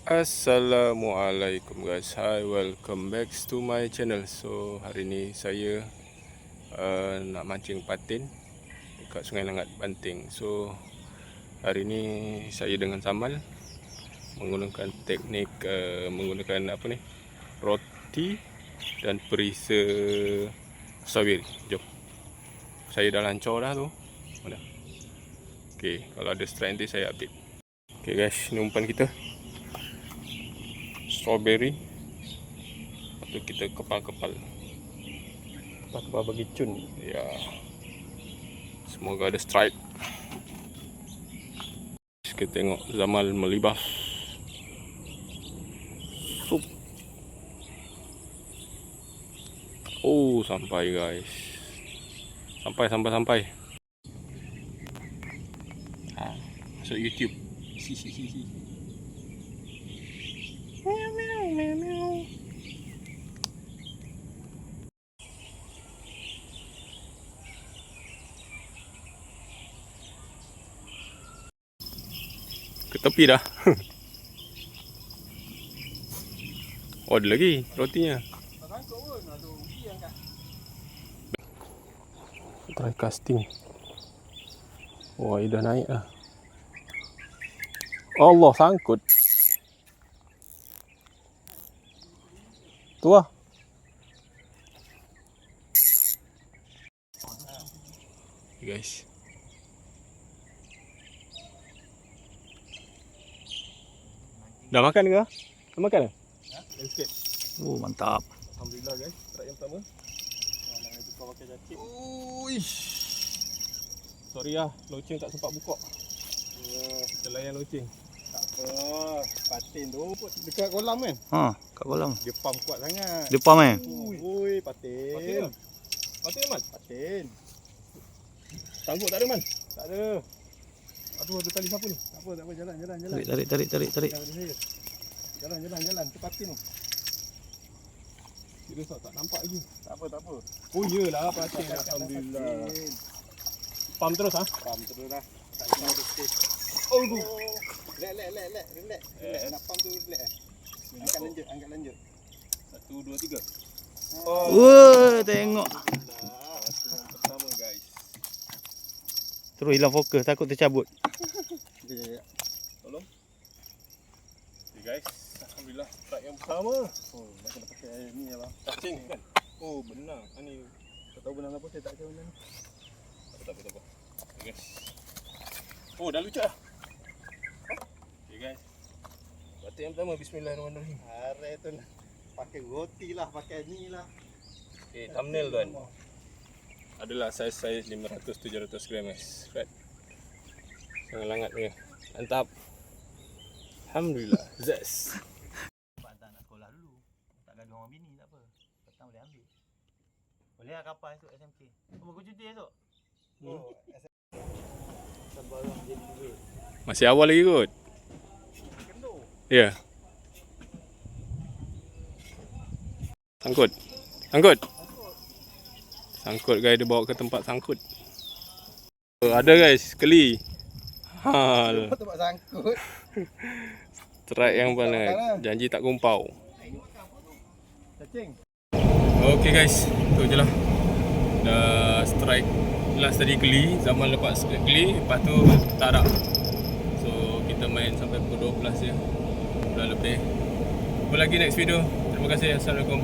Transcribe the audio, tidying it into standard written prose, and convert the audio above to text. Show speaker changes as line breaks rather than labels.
Assalamualaikum guys. Hi, welcome back to my channel. So hari ni saya nak mancing patin dekat Sungai Langat, Banting. So hari ni saya dengan Samal menggunakan teknik menggunakan roti dan perisa strawberry. Jom. Saya dah lancar dah tu. Mana? Okey, kalau ada strike nanti saya update. Okey guys, ni umpan kita. Strawberry. Lepas tu kita kepal-kepal bagi cun. Ya. Semoga ada strike. Kita tengok Zamal melibas. Sup. Oh, sampai guys. Sampai. Masuk YouTube. Ke tepi dah. Oh, ada lagi rotinya. Try casting. Oh, dia dah naik lah. Allah, sangkut. Tu lah. Guys. Dah makan ke? Dah makan ke? Ya, dah sikit. Oh, mantap. Alhamdulillah guys, strike yang pertama. Jangan lupa pakai jaket. Uish. Sorry lah, loceng tak sempat buka. Kita layan loceng. Tak apa, patin tu dekat kolam kan?
Ha, kat kolam.
Dia pump kuat sangat.
Dia pump
Ui, patin. Patin Man? Patin. Sanggup tak ada Man? Tak ada. Aduh, ada tali siapa ni? Tak apa, jalan.
Tarik.
Jalan. Tu patin tu. Serius tak nampak lagi. Tak apa. Oh iyalah, patin. Alhamdulillah. Pump terus ah? Pump terus dah. Tak kena ada space. Oh tu. Relax. Nak pump tu relax. Angkat lanjut. 1, 2, 3.
Wah, tengok.
Yang pertama guys.
Terus hilang fokus, takut tercabut.
Tolong. Okay guys, alhamdulillah strike yang pertama. Oh, dah kena pakai ni lah. Cacing kan? Oh, benar. Ni tak tahu benar apa, saya tak tahu benar. Tak apa. Okay guys. Oh, dah lucah dah. Okay guys. Batik yang pertama, bismillahirrahmanirrahim.
Are tu lah. Pakai roti lah, pakai ni lah.
Okay, thumbnail tuan. Adalah saiz 500-700 gram guys. Right. Sangat langat dia. Mantap. Alhamdulillah. Zes.
Tak nak sekolah dulu. Tak gaduh orang bini, tak apa. Petang boleh ambil. Boleh lah kapal esok SMK. Oh, kau cuti esok? Sembarang jadi duit.
Masih awal lagi kot. Ya. Yeah. Sangkut guys, dia bawa ke tempat sangkut. Ada guys, keli.
Tempat sangkut.
Strike yang mana? Janji tak kumpau.
Cacing.
Okay guys, tu je lah. Dah strike last tadi keli, Zaman lepas keli, lepas tu tarak. So kita main sampai pukul 12 je. Dah lebih. Jumpa lagi next video. Terima kasih. Assalamualaikum.